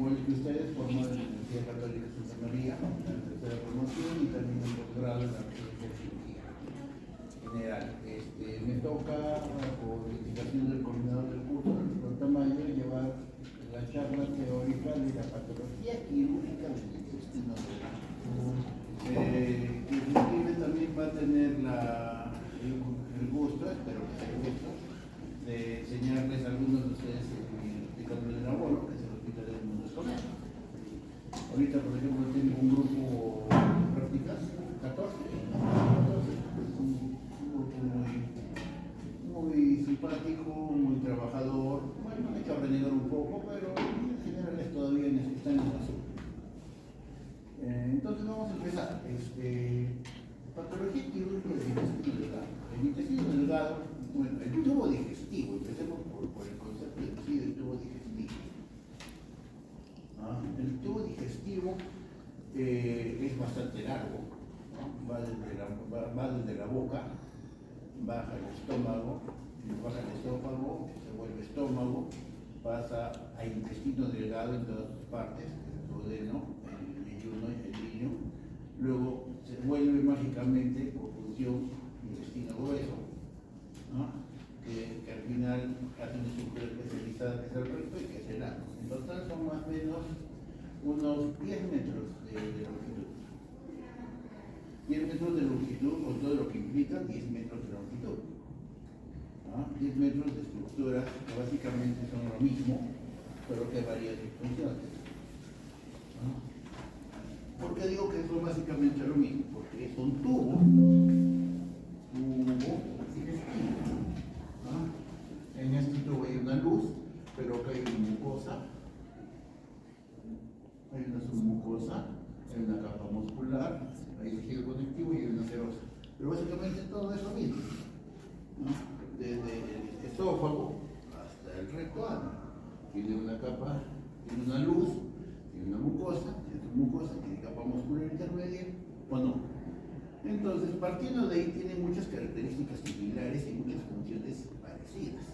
igual que ustedes, formado en la Universidad Católica Santa María, en la tercera promoción y también en posgrado en la Residencia de Cirugía General. Me toca, por indicación del coordinador del curso, el doctor Tamayo, llevar la charla teórica de la patología quirúrgica del intestino delgado. Que inclusive también va a tener el gusto, espero que sea el gusto, de enseñarles a algunos de ustedes el hospital del abuelo, que es el hospital del mundo escolar. Ahorita, por ejemplo, tengo un grupo de prácticas, 14, un grupo muy simpático, muy trabajador. Bueno, me he hecho renegar un poco, pero en general todavía están en la azul. Entonces vamos a empezar. Patología quirúrgica del intestino delgado. El intestino delgado, bueno, el tubo digestivo, empecemos por el concepto del tubo digestivo. El tubo digestivo es bastante largo, ¿no? Va desde la boca, baja el estómago, se vuelve estómago, pasa al intestino delgado en todas sus partes, el duodeno, el yeyuno y el niño, luego se vuelve mágicamente por función intestino grueso, ¿no? que al final hace una estructura especializada que es el recto y que es el ano. En total son más o menos unos 10 metros de longitud. 10 metros de longitud, con todo lo que implica 10 metros de longitud. 10 metros de estructuras que básicamente son lo mismo, pero que varían sus funciones. ¿Por qué digo que son básicamente lo mismo? Porque es un tubo digestivo. En este tubo hay una luz, pero acá hay una mucosa. Hay una submucosa, hay una capa muscular, hay tejido conectivo y hay una serosa. Pero básicamente todo es lo mismo, ¿no? Desde el esófago hasta el recto ano. Tiene una capa, tiene una luz, tiene una mucosa, tiene capa muscular intermedia o no. Entonces, partiendo de ahí, tiene muchas características similares y muchas funciones parecidas.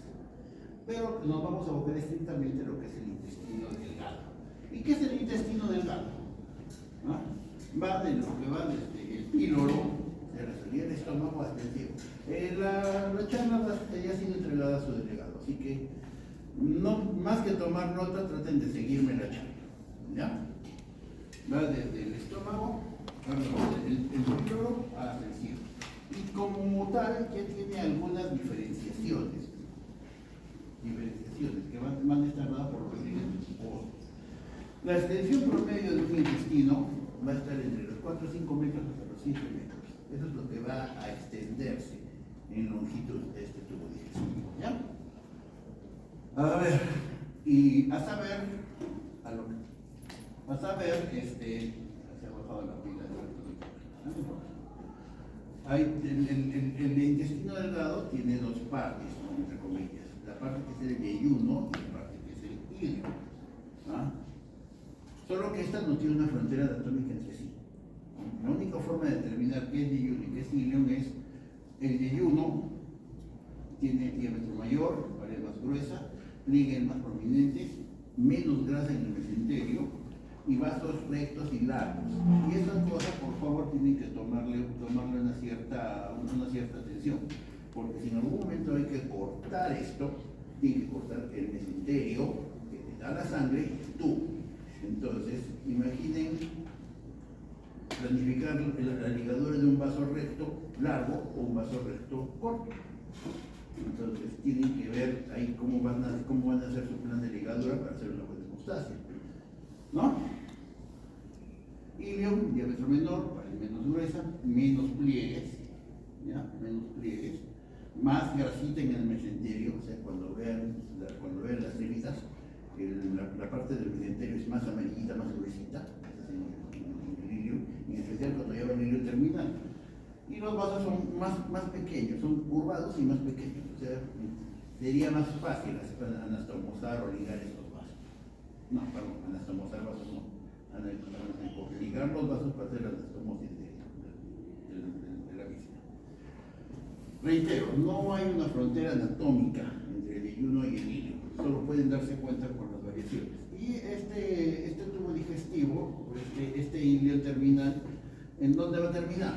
Pero nos vamos a abocar estrictamente a lo que es el intestino delgado. ¿Y qué es el intestino delgado? Va de lo que va desde el píloro, de la salida del estómago hasta el cielo. La charla ya ha sido entregada a su delegado, así que no, más que tomar nota, traten de seguirme la charla. ¿Ya? Va desde el estómago, el píloro hasta el cielo. Y como tal, ya tiene algunas diferenciaciones que van a estar dadas por los siguientes puntos. La extensión promedio de un intestino va a estar entre los 4 o 5 metros hasta los 7 metros. Eso es lo que va a extenderse en longitud de este tubo digestivo. ¿Ya? A ver, y a saber, se ha bajado la pila el intestino delgado tiene dos partes, entre comillas. La parte que es el yeyuno y la parte que es el ilio. Solo que esta no tiene una frontera anatómica entre sí. La única forma de determinar qué es yeyuno y qué es ilium es el yeyuno tiene diámetro mayor, pared más gruesa, pliegues más prominentes, menos grasa en el mesenterio y vasos rectos y largos. Y esas cosas, por favor, tienen que tomarle una cierta atención, porque si en algún momento hay que cortar esto, tiene que cortar el mesenterio que te da la sangre y el tubo. Entonces, imaginen planificar la ligadura de un vaso recto largo o un vaso recto corto. Entonces, tienen que ver ahí cómo van a hacer su plan de ligadura para hacer una buena hemostasia, ¿no? Ilium, diámetro menor, pared menos gruesa, menos pliegues, ¿ya? Menos pliegues, más grasita en el mesenterio, o sea, cuando vean las heridas, la parte del mesenterio es más amarillita, más gruesita, en el ilium, y en especial cuando ya va el ilium terminal. Y los vasos son más pequeños, son curvados y más pequeños, o sea, sería más fácil anastomosar o ligar estos vasos. No, perdón, anastomosar vasos no. Ligar los vasos para hacer la anastomosis de la misma. Reitero, no hay una frontera anatómica entre el yeyuno y el ilium, solo pueden darse cuenta por las variaciones. Y este ¿En dónde va a terminar,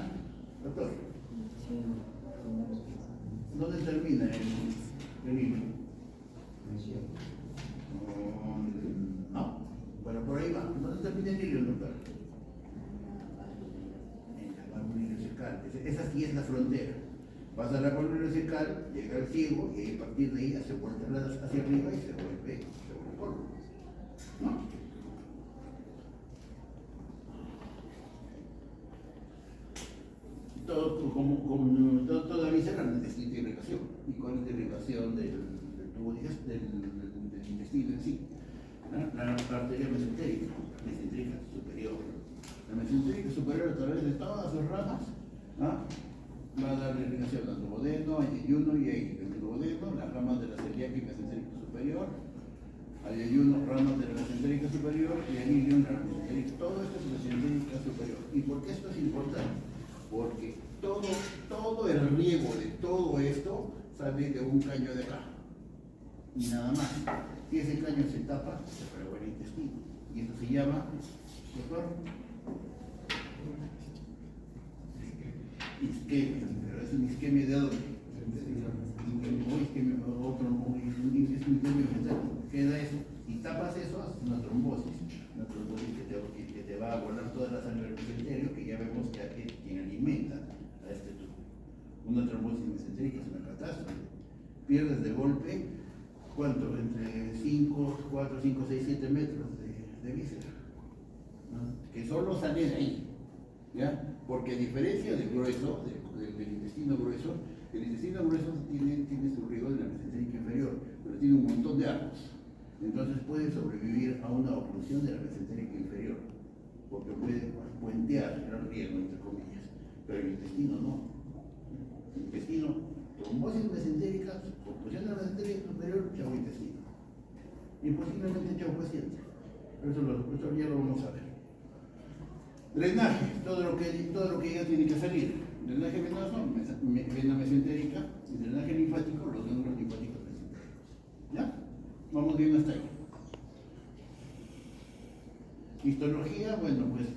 doctor? ¿Dónde termina el hilo? No, bueno, por ahí va. ¿Dónde termina el hilo, doctor? En la válvula ileocecal. Esa sí es la frontera. Pasa la válvula ileocecal, llega al ciego y a partir de ahí hace vuelta hacia arriba y se vuelve polvo. ¿No? Toda víscera necesita irrigación. ¿Y cuál es la irrigación del tubo del intestino en sí? La arteria mesentérica superior. La mesentérica superior, a través de todas sus ramas, va a dar la irrigación al duodeno, al yeyuno y ahí. El duodeno, las ramas de la celiaca y mesentérica superior, al yeyuno, ramas de la mesentérica superior y al ilion, la mesentérica. Todo esto es mesentérica superior. ¿Y por qué esto es importante? Porque todo el riego de todo esto sale de un caño de acá. Y nada más. Si ese caño se tapa, se fragua el intestino. Y eso se llama, doctor, isquemia. Pero es una isquemia de dónde? Es un isquemia mental. Queda eso. Si tapas eso, haces una trombosis. Una trombosis que te va a volar toda la sangre del mesenterio, que ya vemos que aquí quien alimenta a este tubo. Una trombosis mesentérica es una catástrofe. Pierdes de golpe, ¿cuánto? Entre 4, 5, 6, 7 metros de víscera, ¿no? Que solo sale de ahí, ¿ya? Porque a diferencia del grueso, del intestino grueso, el intestino grueso tiene su riego de la mesentérica inferior, pero tiene un montón de arcos. Entonces puede sobrevivir a una oclusión de la mesentérica inferior, porque puede puentear el riego, entre comillas, pero el intestino no. El intestino, trombosis mesentérica, oclusión de la mesentérica superior, chavo intestino. Y posiblemente chavo paciente. Pero eso ya lo vamos a ver. Drenaje, todo lo que ya tiene que salir. Drenaje venoso, vena mesentérica, y drenaje linfático, los ganglios linfáticos mesentéricos. ¿Ya? Vamos bien hasta ahí. Histología, bueno, pues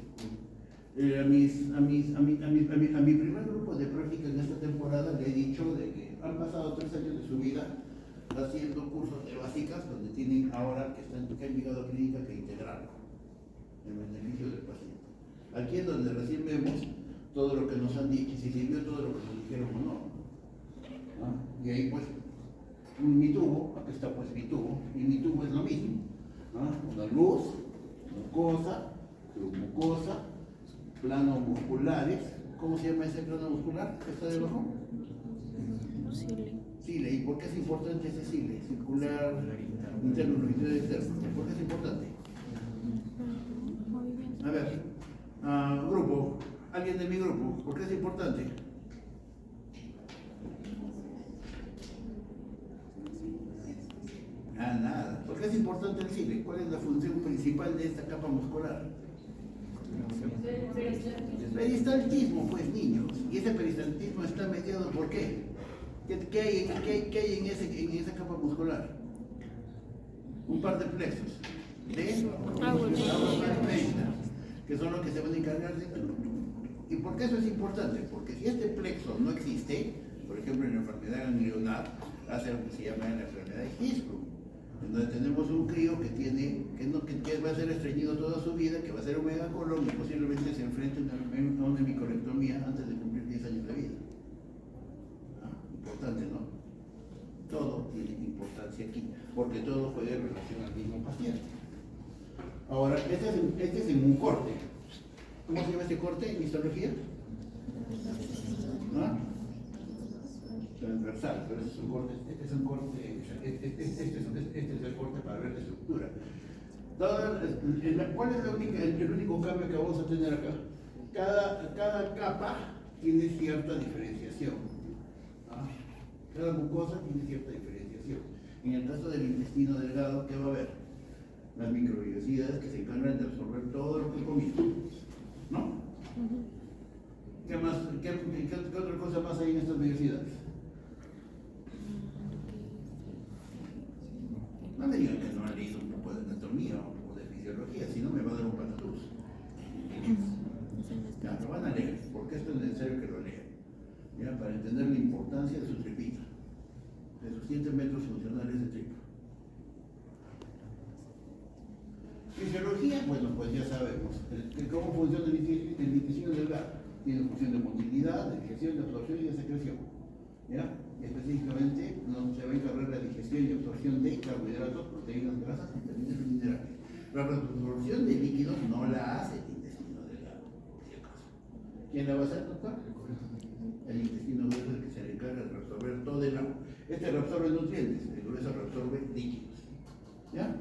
a mi primer grupo de práctica en esta temporada le he dicho de que han pasado 3 años de su vida haciendo cursos de básicas donde tienen ahora que han llegado a clínica que integrarlo en beneficio del paciente. Aquí es donde recién vemos todo lo que nos han dicho, si sirvió todo lo que nos dijeron o no. Y ahí pues mi tubo, aquí está pues mi tubo, y mi tubo es lo mismo. Una luz, mucosa, submucosa, planos musculares. ¿Cómo se llama ese plano muscular que está debajo? Cile. ¿Y por qué es importante ese cile? Circular, interno, longitudinal externo. ¿Por qué es importante? A ver, grupo, alguien de mi grupo, ¿por qué es importante? Nada. ¿Por qué es importante el cile? ¿Cuál es la función principal de esta capa muscular? Peristaltismo, pues, niños. Y ese peristaltismo está mediado ¿por qué? ¿Qué hay en esa capa muscular? Un par de plexos. Que son los que se van a encargar de... ¿Y por qué eso es importante? Porque si este plexo no existe, por ejemplo en la enfermedad ganglionar, hace lo que se llama la enfermedad de Hirschsprung, en donde tenemos un crío que va a ser estreñido toda su vida, que va a ser un megacolon y posiblemente se enfrente a una hemicolectomía antes de cumplir 10 años de vida. Importante, ¿no? Todo tiene importancia aquí, porque todo puede en relación al mismo paciente. Ahora, este es en un corte. ¿Cómo se llama este corte en histología? Transversal, pero este es un corte, este es el corte para ver la estructura. ¿Cuál es el único cambio que vamos a tener acá? Cada capa tiene cierta diferenciación. Cada mucosa tiene cierta diferenciación. En el caso del intestino delgado, ¿qué va a haber? Las microvellosidades que se encargan de absorber todo lo que comimos, ¿no? ¿Qué más? ¿Qué otra cosa más hay en estas vellosidades? No me digan que no han leído un poco de anatomía o de fisiología, si no me va a dar un patatús. Ya, lo van a leer. 7 metros funcionales de tripa. Fisiología, bueno, pues ya sabemos cómo funciona el intestino delgado. Tiene función de motilidad, de digestión, de absorción y de secreción. ¿Ya? Específicamente se va a encargar la digestión y absorción de carbohidratos, proteínas, grasas, vitaminas y minerales. La absorción de líquidos no la hace el intestino delgado, por si acaso. ¿Quién la va a hacer, doctor? El intestino grueso es el que se le encarga de reabsorber todo el agua. Este reabsorbe nutrientes, el grueso reabsorbe líquidos. ¿Ya?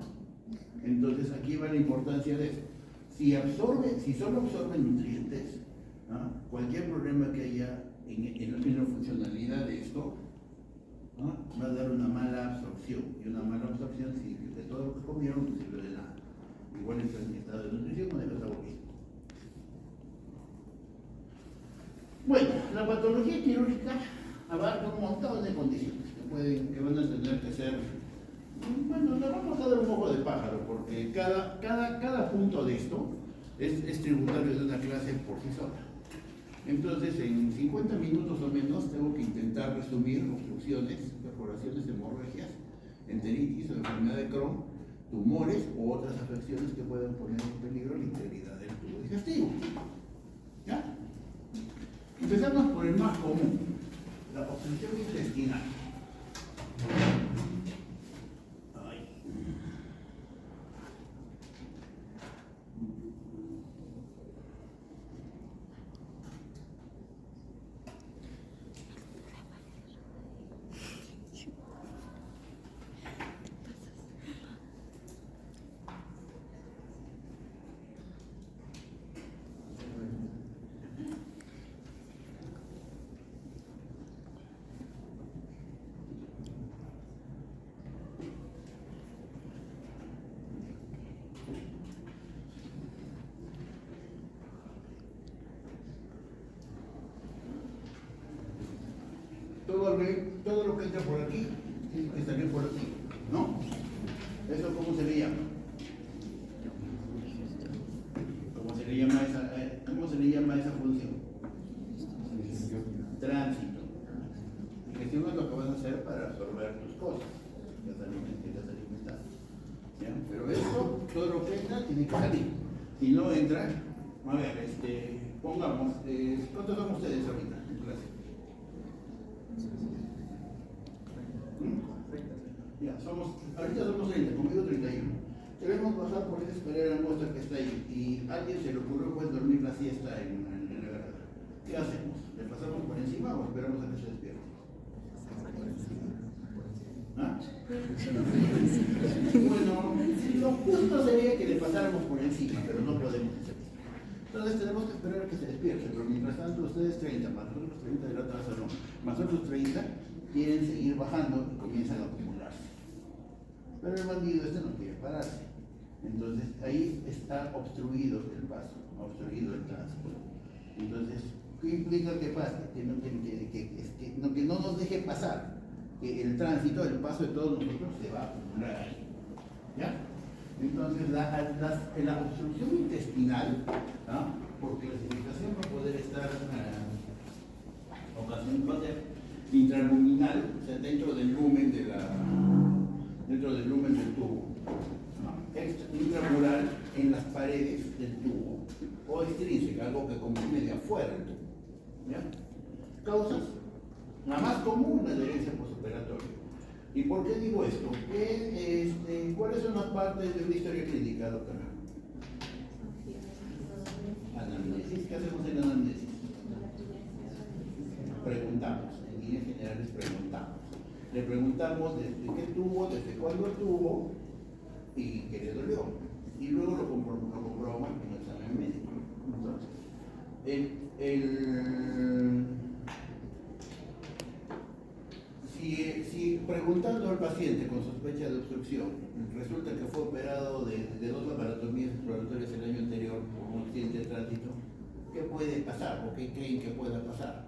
Entonces aquí va la importancia de eso. Si solo absorbe nutrientes, ¿ah? Cualquier problema que haya en la funcionalidad de esto, ¿ah? Va a dar una mala absorción. Y una mala absorción significa que todo lo que comieron no sirve de nada. Igual está en estado de nutrición o de metabolismo. Bueno, la patología quirúrgica abarca un montón de condiciones que van a tener que ser. Bueno, le vamos a dar un ojo de pájaro porque cada punto de esto es tributario de una clase por sí sola. Entonces, en 50 minutos o menos, tengo que intentar resumir obstrucciones, perforaciones, hemorragias, enteritis o enfermedad de Crohn, tumores u otras afecciones que puedan poner en peligro la integridad del tubo digestivo. ¿Ya? Empezamos por el más común, la obstrucción intestinal. Todo lo que entra por aquí tiene que salir por aquí, ¿no? ¿Eso cómo se le llama? ¿Cómo se le llama esa función? Tránsito. Digestión es lo que vas a hacer para absorber tus cosas, las alimentado. ¿Ya? Pero esto, todo lo que entra tiene que salir. Si no entra, a ver, pongamos, ¿cuántos son ustedes ahorita en clase? Ya, ahorita somos 30, conmigo 31. Debemos pasar por esa escalera muestra que está ahí y alguien se le ocurrió pues dormir la siesta en la grada. ¿Qué hacemos? ¿Le pasamos por encima o esperamos a que se despierte? ¿Ah? Bueno, lo justo sería que le pasáramos por encima, pero no podemos hacer eso. Entonces tenemos que esperar a que se despierte, pero mientras tanto ustedes 30, más nosotros 30 de la otra salón, más otros 30, quieren seguir bajando y comienzan a acumularse. Pero el bandido no quiere pararse. Entonces ahí está obstruido el paso, obstruido el tránsito. Entonces, ¿qué implica que pase? Que no nos deje pasar, que el tránsito, el paso de todos nosotros se va a acumular ahí. ¿Ya? Entonces la obstrucción intestinal, ¿no? Por clasificación va a poder estar va a ser intraluminal, o sea, dentro del lumen del tubo, ¿no? Intramural en las paredes del tubo, o extrínseca, algo que comprime de afuera del tubo. ¿Ya? Causas, la más común, la adherencia postoperatoria. ¿Y por qué digo esto? ¿Cuáles son las partes de una historia clínica, doctora? Anamnesis. ¿Qué hacemos en anamnesis? Preguntamos, en líneas generales preguntamos. Le preguntamos desde qué tuvo, desde cuándo tuvo y qué le dolió. Y luego lo comprobamos con el examen médico. Entonces, si preguntando al paciente con sospecha de obstrucción, resulta que fue operado de 2 laparotomías exploratorias el año anterior por un accidente de tránsito, ¿qué puede pasar o qué creen que pueda pasar?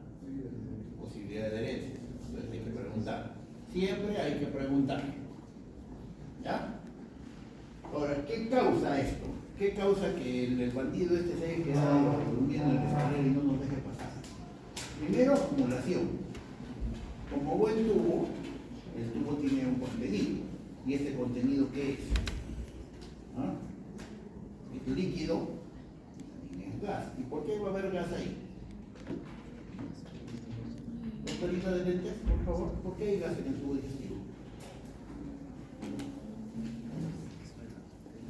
Posibilidad de adherencia. Entonces hay que preguntar. Siempre hay que preguntar. ¿Ya? Ahora, ¿qué causa esto? ¿Qué causa que el bandido se haya quedado durmiendo en la escalera y no nos deje pasar? Primero, acumulación. Como buen tubo, El tubo tiene un contenido. ¿Y este contenido qué es? ¿Ah? Es líquido, también es gas. ¿Y por qué va a haber gas ahí? Doctorita de lentes, por favor, ¿por qué hay gas en el tubo digestivo?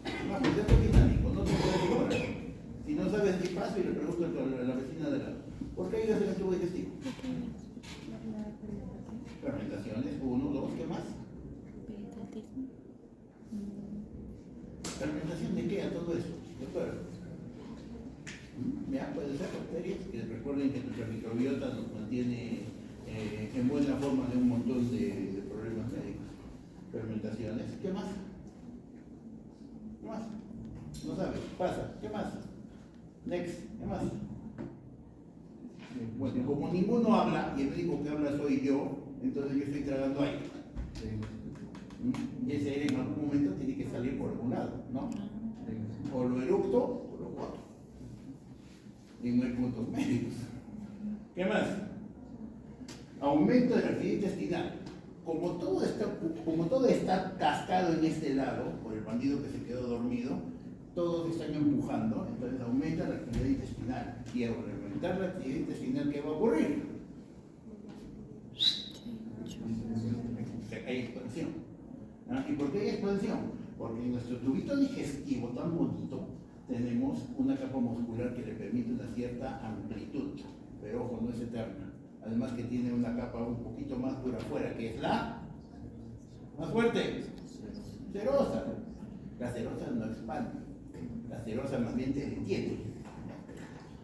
Pues esto es dinámico, no se puede demorar. Si no sabes qué pasa y le pregunto a la vecina de lado, ¿por qué hay gas en el tubo digestivo? Fermentaciones, 1, 2, ¿qué más? ¿Fermentación de qué a todo eso? Doctor. Ya, puede ser bacterias, que recuerden que nuestra microbiota nos mantiene en buena forma de un montón de problemas médicos. Fermentaciones, ¿qué más? ¿Qué más? No sabes, pasa, ¿qué más? Next, ¿qué más? Bueno, como ninguno habla, y el único que habla soy yo, entonces yo estoy tragando aire. Y ese aire en algún momento tiene que salir por algún lado, ¿no? O lo eructo o lo boto. Y no hay puntos médicos. ¿Qué más? Aumento de la actividad intestinal. Como todo está cascado en este lado, por el bandido que se quedó dormido, todos están empujando, entonces aumenta la actividad intestinal. Y al aumentar la actividad intestinal, ¿qué va a ocurrir? Hay expansión. ¿Ah? ¿Y por qué hay expansión? Porque en nuestro tubito digestivo tan bonito tenemos una capa muscular que le permite una cierta amplitud, pero ojo, no es eterna. Además que tiene una capa un poquito más dura afuera, que es la más fuerte, serosa. La serosa no expande, la serosa más bien te detiene.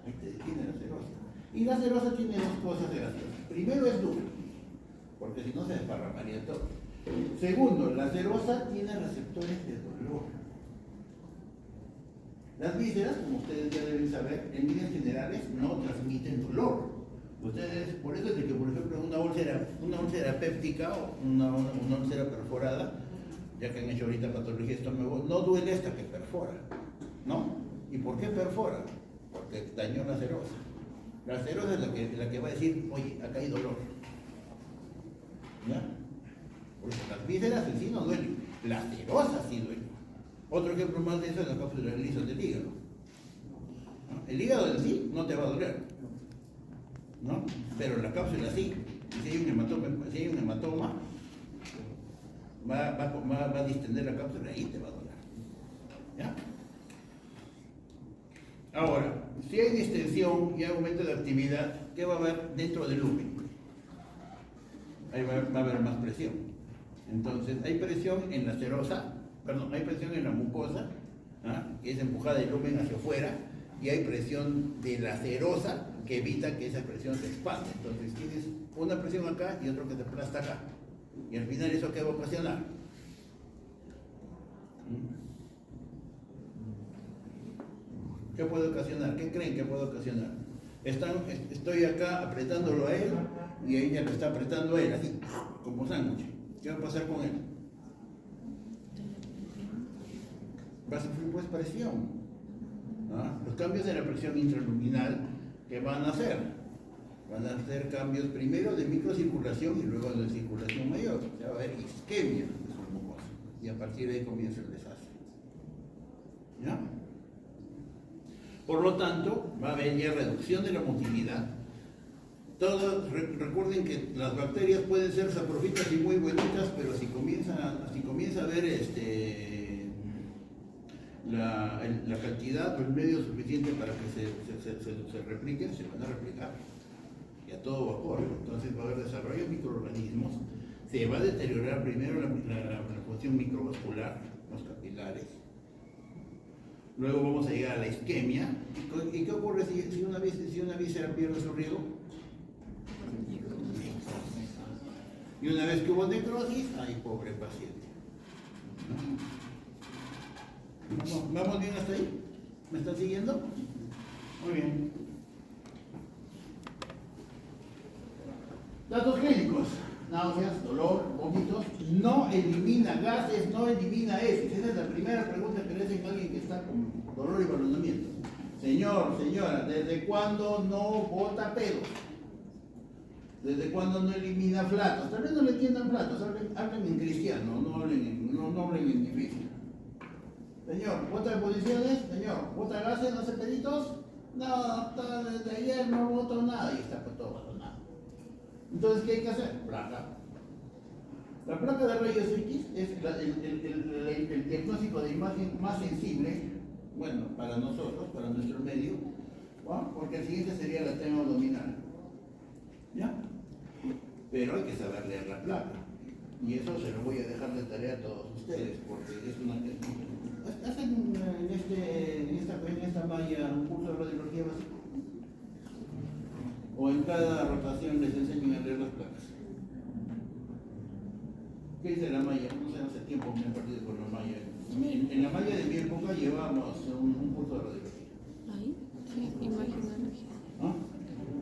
Ahí te detiene la serosa. Y la serosa tiene dos cosas graciosas. Primero es dura, porque si no se desparramaría todo. Segundo, la serosa tiene receptores de dolor. Las vísceras, como ustedes ya deben saber, en líneas generales no transmiten dolor. Ustedes, por eso es de que, por ejemplo, una úlcera péptica o una úlcera perforada, ya que han hecho ahorita patología de estómago, no duele hasta que perfora, ¿no? ¿Y por qué perfora? Porque dañó la serosa. La serosa es la que va a decir, oye, acá hay dolor. ¿Ya? Porque las vísceras en sí no duelen, la serosa sí duele. Otro ejemplo más de eso es la cápsula lisa del hígado. ¿No? El hígado en sí no te va a doler, ¿no? Pero la cápsula sí. Y si hay un hematoma, va a distender la cápsula y te va a doler. ¿Ya? Ahora, si hay distensión y aumento de actividad, ¿qué va a haber dentro del lumen? Ahí va a haber más presión. Entonces, hay presión en la serosa, hay presión en la mucosa, que es empujada del lumen hacia afuera, y hay presión de la serosa que evita que esa presión se expanda. Entonces, tienes una presión acá y otro que te aplasta acá. Y al final, ¿eso qué va a ocasionar? ¿Qué puede ocasionar? ¿Qué creen que puede ocasionar? Estoy acá apretándolo a él y ella lo está apretando a él, así, como sándwich. ¿Qué va a pasar con él? Va a sufrir pues presión. Los cambios de la presión intraluminal, ¿qué van a hacer? Van a hacer cambios primero de microcirculación y luego de circulación mayor. Ya va a haber isquemia de sus mucosas y a partir de ahí comienza el desastre. ¿Ya? Por lo tanto, va a haber ya reducción de la motilidad. Recuerden que las bacterias pueden ser saprofitas y muy bonitas, pero si comienza a haber la cantidad o el medio suficiente para que se repliquen, se van a replicar. Y a todo vapor. Entonces va a haber desarrollo de microorganismos. Se va a deteriorar primero la función microvascular, los capilares. Luego vamos a llegar a la isquemia. ¿Y qué ocurre si una víscera pierde su riego? Y una vez que hubo necrosis, ¡ay, pobre paciente! ¿Vamos bien hasta ahí? ¿Me están siguiendo? Muy bien. Datos clínicos. Náuseas, dolor, vómitos. No elimina gases, no elimina heces. Esa es la primera pregunta que le hacen a alguien que está con dolor y balonamiento. Señor, señora, ¿desde cuándo no bota pedos? ¿Desde cuándo no elimina flatos? Tal vez no le entiendan flatos, hablen en cristiano, no hablen en difícil. Señor, ¿vota de posiciones? Señor, ¿vota gases, no hace peritos? No, desde ayer no voto nada y está todo abandonado. Entonces, ¿qué hay que hacer? Placa. La placa de rayos X es el diagnóstico de imagen más sensible, bueno, para nosotros, para nuestro medio, ¿no? Porque el siguiente sería la tema abdominal. ¿Ya? Pero hay que saber leer la placa. Y eso se lo voy a dejar de tarea a todos ustedes, porque es una... ¿Hacen en esta malla un curso de radiología básica? ¿O en cada rotación les enseñan a leer las placas? ¿Qué dice la malla? No sé, hace tiempo me he partido con la malla. En la malla de mi época llevábamos un curso de radiología. ¿Ahí? Sí, imaginología. ¿Ah?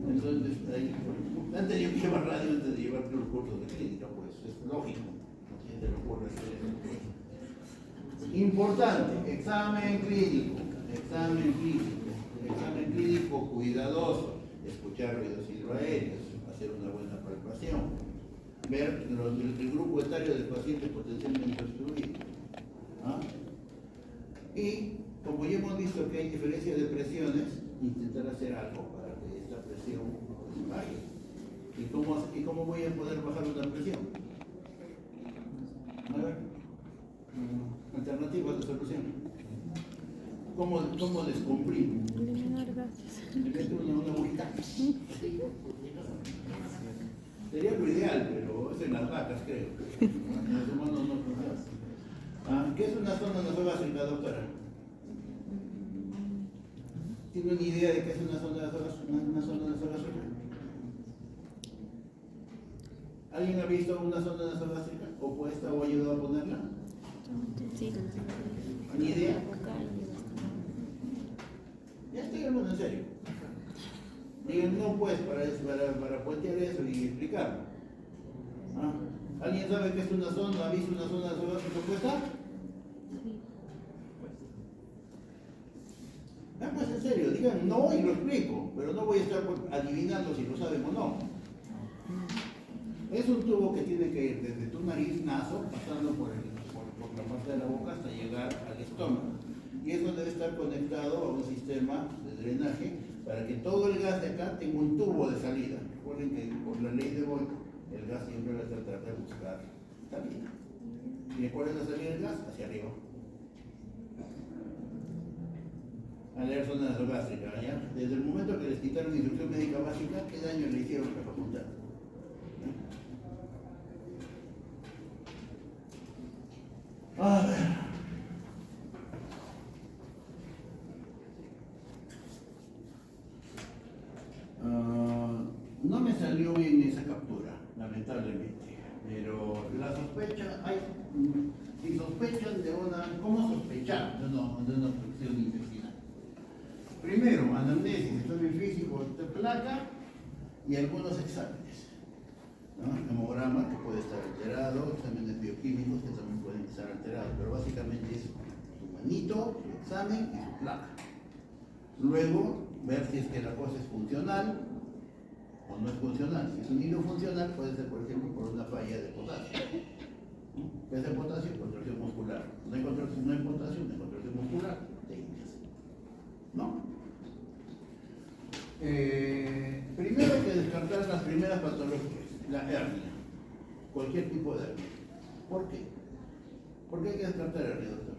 Entonces, ahí, han tenido que llevar radio antes de llevar los cursos de clínica, pues es lógico. ¿No? Se le ocurre hacer eso. Importante, examen clínico, examen clínico cuidadoso, escuchar ruidos hidroaéreos, hacer una buena palpación, ver el grupo etario del paciente potencialmente obstruido. ¿Ah? Y como ya hemos visto que hay diferencia de presiones, intentar hacer algo para que esta presión baje. ¿Y cómo voy a poder bajar una presión? A ver. Alternativas de solución. ¿Cómo descomprimo? Eliminar gases. Le meto una agujita. Sería lo ideal, pero es en las vacas, creo. Los humanos no funcionan. ¿Qué es una zona nasogástrica, doctora? ¿Tiene una idea de qué es una zona nasogástrica? ¿Alguien ha visto una zona nasogástrica? ¿O puesta o ayudado a ponerla? Sí. ¿Ni idea? Ya estoy hablando en serio. Digan, no pues, para puentear eso y explicarlo. ¿Alguien sabe qué es una zona? ¿Ha visto una zona nasogástrica puesta? Sí. Pues en serio, digan no y lo explico, pero no voy a estar adivinando si lo saben o no. Es un tubo que tiene que ir desde tu nariz, naso, pasando por la parte de la boca hasta llegar al estómago. Y eso debe estar conectado a un sistema de drenaje para que todo el gas de acá tenga un tubo de salida. Recuerden que por la ley de Boyle, el gas siempre va a tratar de buscar salida. ¿Y cuál es la salida del gas? Hacia arriba. A leer zona nasogástrica, ¿ya? Desde el momento que les quitaron instrucción médica básica, ¿qué daño le hicieron a la facultad? A ver. No me salió bien esa captura, lamentablemente, pero la sospecha, si sospechan de ¿cómo sospechar de una obstrucción intestinal? Primero, anamnesis, examen físico de placa y algunos exámenes, ¿no? Hemograma, que puede estar alterado, exámenes bioquímicos que también pueden estar alterados, pero básicamente es su manito, su examen y su placa. Luego, ver si es que la cosa es funcional o no es funcional. Si es un hilo funcional, puede ser, por ejemplo, por una falla de potasio. ¿Qué es el potasio? Contracción muscular. No hay potasio, una contracción muscular, técnicas. ¿No? Primero hay que descartar las primeras patologías, la hernia, cualquier tipo de hernia. ¿Por qué? ¿Por qué hay que descartar hernia, doctor?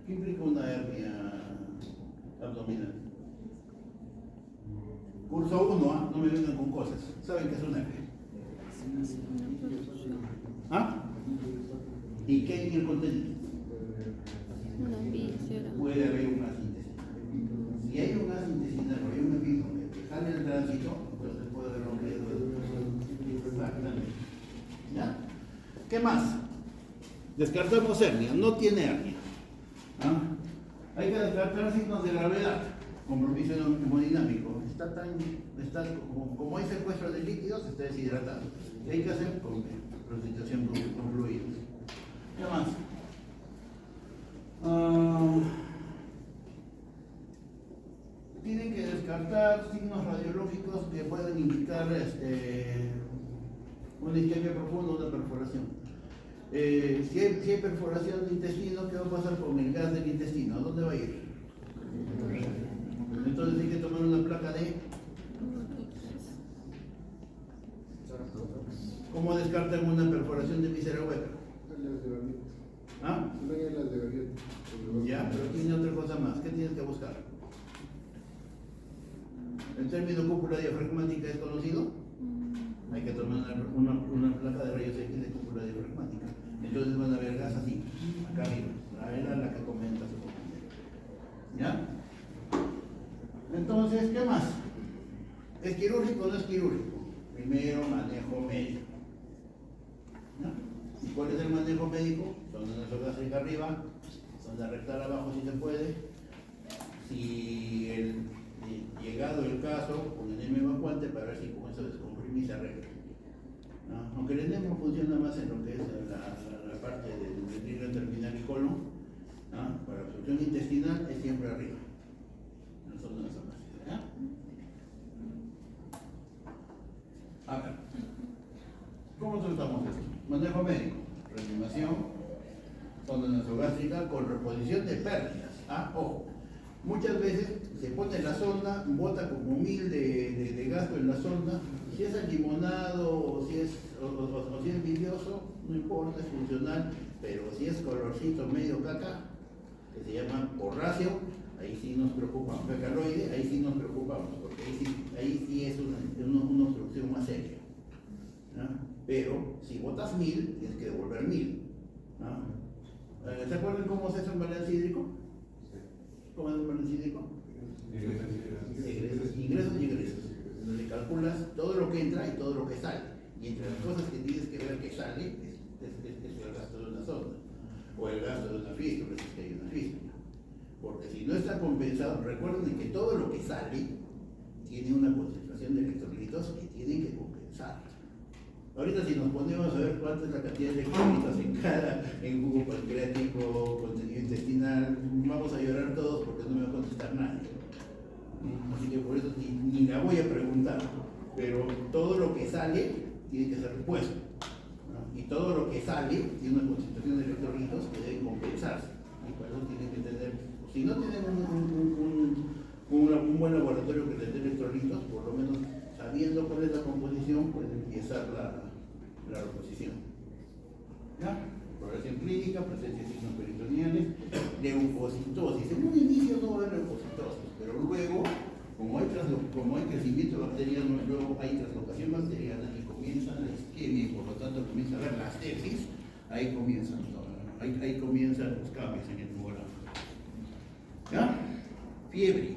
¿Qué implica una hernia abdominal? Curso 1, no me vengan con cosas. ¿Saben qué es una hernia? ¿Ah? ¿Y qué hay en el contenido? Una víscera. Puede haber un gas intestinal. Si hay un gas intestinal o hay un epidemio que sale el tránsito, entonces puede haber un riesgo de... ¿Ya? ¿Qué más? Descartamos hernia, no tiene hernia. Hay que descartar signos de gravedad, compromiso hemodinámico. Como hay secuestro de líquidos, está deshidratado. ¿Qué hay que hacer? Con resucitación con fluidos. ¿Qué más? Tienen que descartar signos radiológicos que pueden indicar diagnosticar una isquemia profunda, una perforación. Si hay perforación del intestino, ¿qué va a pasar con el gas del intestino? ¿A dónde va a ir? Entonces hay que tomar una placa de... ¿Cómo descartan una perforación de víscera hueca? ¿Ah? Ya, pero tiene otra cosa más. ¿Qué tienes que buscar? ¿El término cúpula diafragmática es conocido? Hay que tomar una placa de rayos X de cúpula diafragmática. Entonces van a ver gas así, acá arriba. Era la que comenta su compañero. ¿Ya? Entonces, ¿qué más? ¿Es quirúrgico o no es quirúrgico? Primero, manejo médico. ¿Ya? ¿Y cuál es el manejo médico? Sonda nasogástrica arriba, sonda rectal abajo si se puede. Si llegado el caso, un enema evacuante para ver si con eso descomprimir y se arregla. ¿No? Aunque el enema funciona más en lo que es la parte del trigger terminal y colon, ¿no? Para absorción intestinal es siempre arriba. No son las zonas. ¿Ya? A ver, ¿cómo tratamos esto? Manejo médico, reanimación, sonda nasogástrica con reposición de pérdidas. Ojo, muchas veces se pone la sonda, bota como 1000 de gasto en la sonda. Si es alimonado o si es vidrioso, no importa, es funcional, pero si es colorcito medio caca, que se llama porráceo, ahí sí nos preocupamos, fecaloide, ahí sí nos preocupamos, porque ahí sí es una obstrucción más seria. ¿No? Pero si botas 1000, tienes que devolver 1000. ¿No? ¿Se acuerdan cómo se hace un balance hídrico? ¿Cómo es un balance hídrico? Ingresos y egresos. Donde calculas todo lo que entra y todo lo que sale. Y entre las cosas que tienes que ver que sale es el gasto de una sonda o el gasto de una fístula, si es que hay una fístula. Porque si no está compensado, recuerden que todo lo que sale tiene una concentración de electrolitos que tienen que compensar. Ahorita si nos ponemos a ver cuánta es la cantidad de electrolitos en jugo pancreático, contenido intestinal, vamos a llorar todos porque no me va a contestar nadie. Así que por eso ni la voy a preguntar, pero todo lo que sale tiene que ser repuesto, ¿no? Y todo lo que sale tiene una concentración de electrolitos que deben compensarse, y por eso tienen que tener, si no tienen un buen laboratorio que les dé electrolitos, por lo menos sabiendo cuál es la composición, pueden empezar la reposición. ¿Ya? Progresión clínica, presencia de signos peritoneales, leucocitosis. En un inicio no va a haber leucocitosis, pero luego, como hay crecimiento bacteriano, luego hay translocación bacteriana y comienza la isquemia y por lo tanto comienza a haber la sepsis, ahí comienzan los cambios en el hemograma. ¿Ya? Fiebre.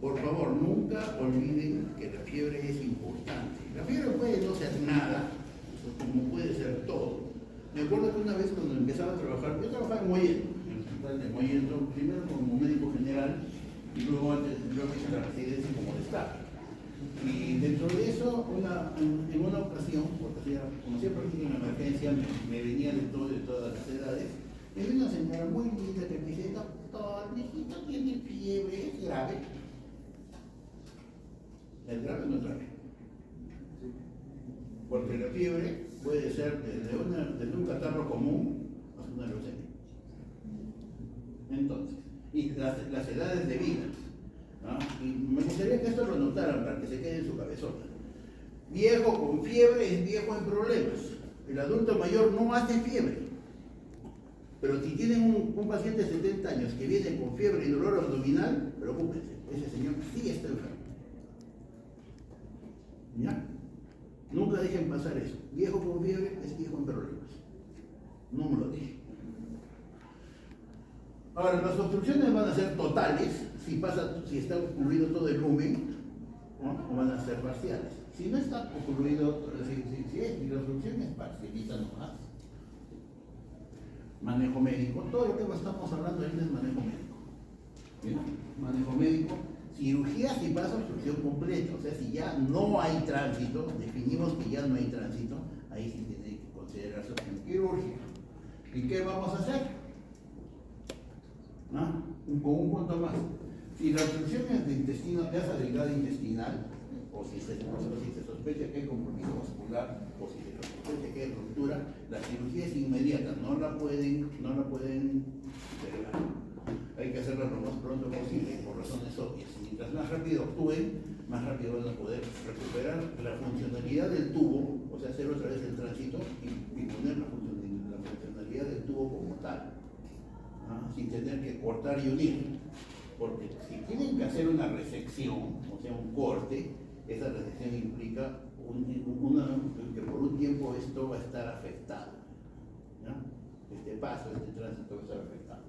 Por favor, nunca olviden que la fiebre es importante. La fiebre puede no ser nada, como puede ser todo. Me acuerdo que una vez cuando empezaba a trabajar, yo trabajaba en Mollendo, en el hospital de Mollendo, primero como médico general y luego hice la residencia como de staff. Y dentro de eso, en una ocasión, porque como siempre en una emergencia, me venía de todas las edades, me vino una señora muy linda que me dice, doctor, mi hijito tiene fiebre, es grave. ¿Es grave o no es grave? Porque la fiebre puede ser desde un catarro común hasta una leucemia. Entonces, y las edades de vida, ¿no? Y me gustaría que esto lo notaran para que se quede en su cabezota. Viejo con fiebre es viejo en problemas. El adulto mayor no hace fiebre. Pero si tienen un paciente de 70 años que viene con fiebre y dolor abdominal, preocúpense, ese señor sí está enfermo. ¿Ya? Nunca dejen pasar eso. Viejo con fiebre es viejo en problemas. No me lo dejen. Ahora, las obstrucciones van a ser totales si está ocurrido todo el lumen, ¿no? O van a ser parciales. Si no está ocurrido, si la obstrucción es parcialita nomás. Manejo médico. Todo lo que estamos hablando ahí es manejo médico. ¿Bien? Manejo médico. Cirugía si pasa obstrucción completa, o sea, si ya no hay tránsito, definimos que ya no hay tránsito, ahí sí tiene que considerarse opción quirúrgica. ¿Y qué vamos a hacer? Con un punto más. Si la obstrucción es de intestino, de asa delgada intestinal, o si se sospecha que hay compromiso vascular, o si se sospecha que hay ruptura, la cirugía es inmediata, no la pueden delegar. Hay que hacerlo lo más pronto posible, por razones obvias. Mientras más rápido actúen, más rápido van a poder recuperar la funcionalidad del tubo, o sea, hacer otra vez el tránsito y poner la funcionalidad del tubo como tal, ¿no? Sin tener que cortar y unir. Porque si tienen que hacer una resección, o sea, un corte, esa resección implica que por un tiempo esto va a estar afectado, ¿no? Este paso, este tránsito va a estar afectado.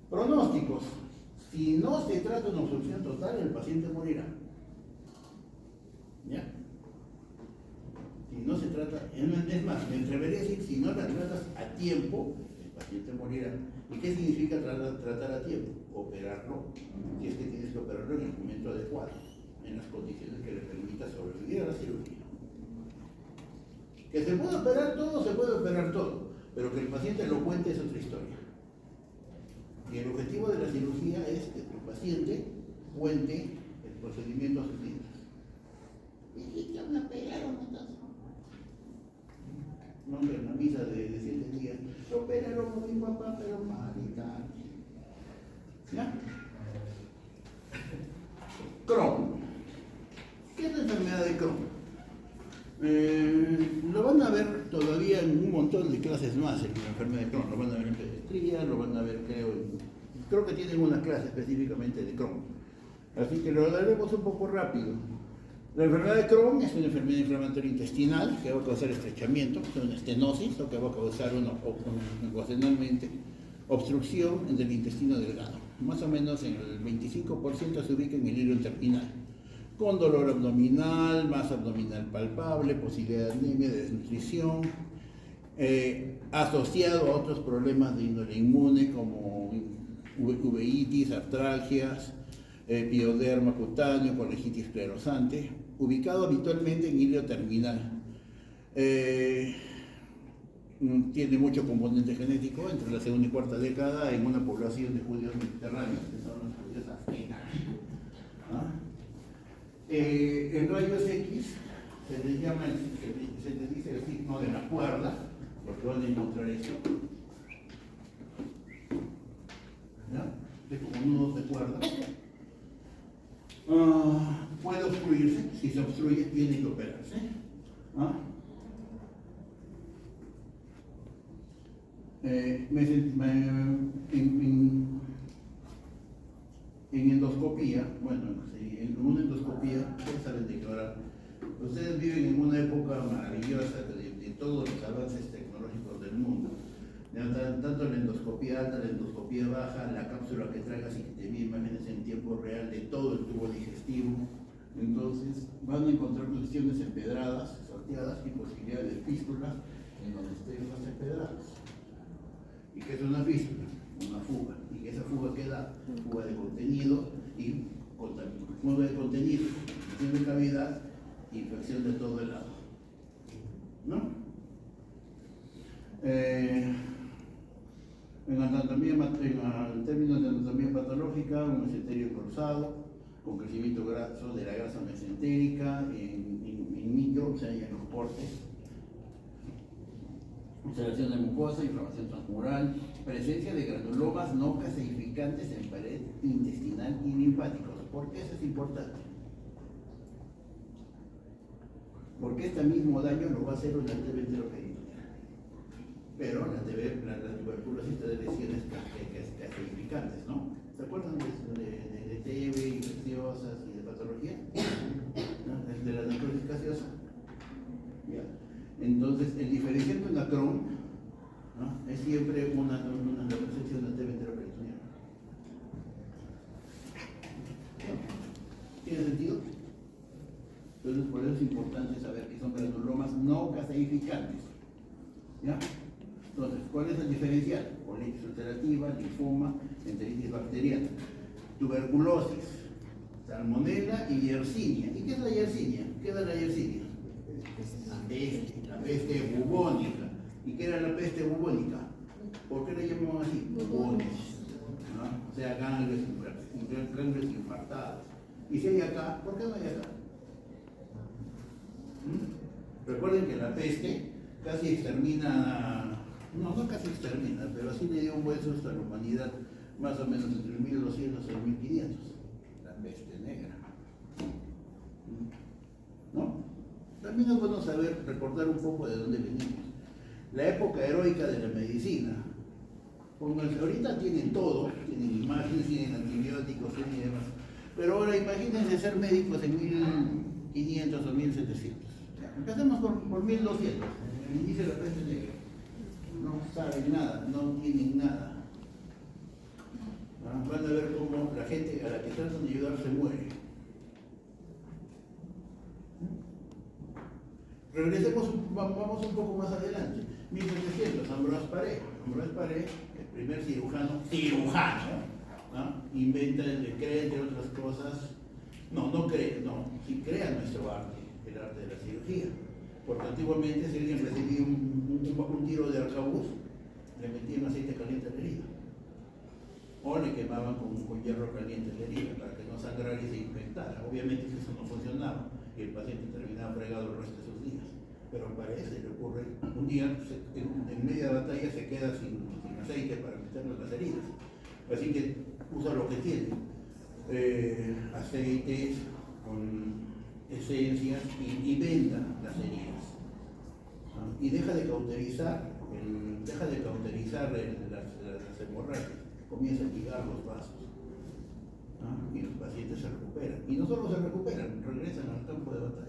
Pronósticos. Si no se trata de una obstrucción total, el paciente morirá. ¿Ya? Si no se trata, es más, me atrevería a decir, si no la tratas a tiempo, el paciente morirá. ¿Y qué significa tratar a tiempo? Operarlo, si es que tienes que operarlo en el momento adecuado, en las condiciones que le permita sobrevivir a la cirugía. Que se puede operar todo, se puede operar todo, pero que el paciente lo cuente es otra historia. Y el objetivo de la cirugía es que tu paciente cuente el procedimiento a sus hijos. Y ya me operaron entonces. No, en la misa de 7 días, lo operaron a mi papá, pero mal y tal. ¿Ya? Crohn. ¿Qué es la enfermedad de Crohn? Lo van a ver todavía en un montón de clases más en la enfermedad de Crohn. Lo van a ver en pediatría, lo van a ver creo que tienen una clase específicamente de Crohn. Así que lo daremos un poco rápido. La enfermedad de Crohn es una enfermedad inflamatoria intestinal que va a causar estrechamiento, una estenosis, o que va a causar ocasionalmente obstrucción del intestino delgado. Más o menos en el 25% se ubica en el hilo terminal, con dolor abdominal, masa abdominal palpable, posibilidad de anemia, de desnutrición, asociado a otros problemas de índole inmune como uveitis, artralgias, pioderma cutáneo, colegitis esclerosante, ubicado habitualmente en hilo terminal. Tiene mucho componente genético entre la segunda y cuarta década en una población de judíos mediterráneos, que son los judíos africanos. En rayos X se les llama, se les dice el signo de la cuerda, porque van a encontrar esto. ¿Ya? Es como nudos de cuerda. Puede obstruirse, si se obstruye tiene que operarse. En endoscopía, bueno, en una endoscopía, ustedes saben declarar, ustedes viven en una época maravillosa de todos los avances tecnológicos del mundo. Tanto la endoscopía alta, la endoscopía baja, la cápsula que tragas y que te envía imágenes en tiempo real de todo el tubo digestivo. Entonces van a encontrar posiciones empedradas, salteadas y posibilidades de fístulas en donde estén las empedradas. ¿Y qué es una fístula? Una fuga. Y que esa fuga queda fuga de contenido y fuga de contenido, infección de cavidad, infección de todo el lado. ¿No? En términos de anatomía patológica, un mesenterio cruzado, con crecimiento graso de la grasa mesentérica en micro, o sea, en los portes, ulceración de mucosa, inflamación transmural, presencia de granulomas no caseificantes en pared intestinal y linfáticos. ¿Por qué eso es importante? Porque este mismo daño lo va a hacer una TB enteroperitoneal. Pero la tuberculosis te da lesiones caseificantes, ¿no? ¿Se acuerdan de TB, infecciosas y de patología? ¿No? De la necrosis gaseosa. ¿Ya? Entonces, el diferencial de una Crohn, ¿no? Es siempre la presencia de una TB enteroperitoneal. ¿Tiene sentido? Entonces, por eso es importante saber que son granulomas no caseificantes. ¿Ya? Entonces, ¿cuál es el diferencial? Colitis ulcerativa, linfoma, enteritis bacteriana, tuberculosis, salmonella y yersinia. ¿Y qué es la yersinia? ¿Qué era la yersinia? La peste bubónica. ¿Y qué era la peste bubónica? ¿Por qué le llamamos así? Bubones. ¿No? O sea, ganglios infartados. Y si hay acá, ¿por qué no hay acá? Recuerden que la peste casi extermina, no casi extermina, pero sí le dio un buen susto a la humanidad, más o menos entre 1200 y 1500, la peste negra. ¿No? También es bueno saber, recordar un poco de dónde venimos. La época heroica de la medicina. Pónganse, ahorita tienen todo, tienen imágenes, tienen antibióticos, tienen demás. Pero ahora imagínense ser médicos en 1500 o 1700. Empecemos por 1200, el inicio de la peste negra. No saben nada, no tienen nada. Van a ver cómo la gente a la que tratan de ayudar se muere. Regresemos, vamos un poco más adelante. 1700, Ambroise Paré. Ambroise Paré, el primer cirujano, ¿no? Inventa, crea entre otras cosas, sí crea nuestro arte, el arte de la cirugía. Porque antiguamente si alguien recibía un tiro de arcabuz, le metían aceite caliente a la herida. O le quemaban con hierro caliente la herida para que no sangrara y se infectara. Obviamente eso no funcionaba y el paciente terminaba fregado el resto de sus días. Pero parece, le ocurre, un día en media batalla se queda sin aceite para meterle las heridas. Así que usa lo que tiene, aceites, con esencias y venda las heridas. Y deja de cauterizar, las hemorragias, comienza a ligar los vasos. Y los pacientes se recuperan. Y no solo se recuperan, regresan al campo de batalla.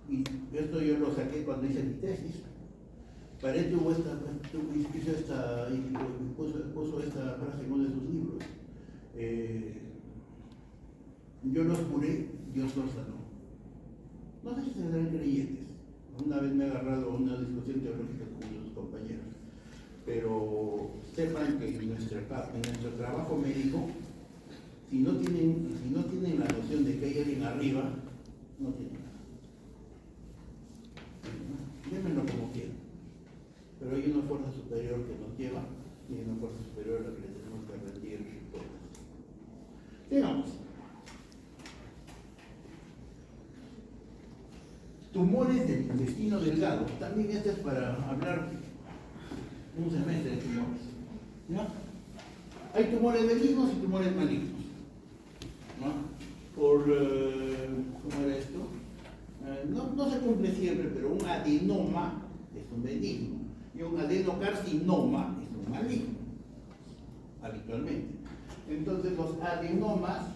Y esto yo lo saqué cuando hice mi tesis. Paré puso esta frase en uno de sus libros. Yo los curé, Dios los sanó. No sé si serán creyentes. Una vez me he agarrado a una discusión teológica con unos compañeros. Pero sepan que en nuestro trabajo médico, si no tienen la noción de que hay alguien arriba, no tienen nada. Llámenlo como quieran. Pero hay una fuerza superior que nos lleva y hay una fuerza superior a la que le tenemos que rendir cuentas. Digamos, tumores del intestino delgado. También este es para hablar un semestre de tumores. ¿Ya? Hay tumores benignos y tumores malignos. ¿No? ¿Cómo era esto? No se cumple siempre, pero un adenoma es un benigno y un adenocarcinoma es un maligno, habitualmente. Entonces los adenomas,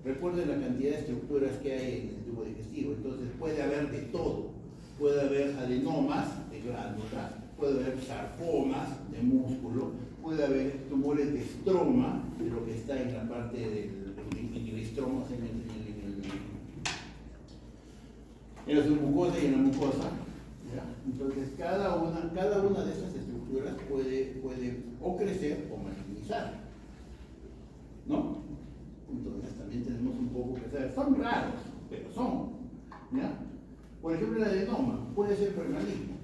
recuerden la cantidad de estructuras que hay en el tubo digestivo, entonces puede haber de todo, puede haber adenomas de glándulas, puede haber sarcomas de músculo, puede haber tumores de estroma, de lo que está en la parte del estroma, en la submucosa y en la mucosa. ¿Ya? Entonces cada una de estas estructuras puede o crecer o malignizar, ¿no? Entonces también tenemos un poco que saber. Son raros, pero son. ¿Ya? Por ejemplo, el adenoma puede ser premaligno,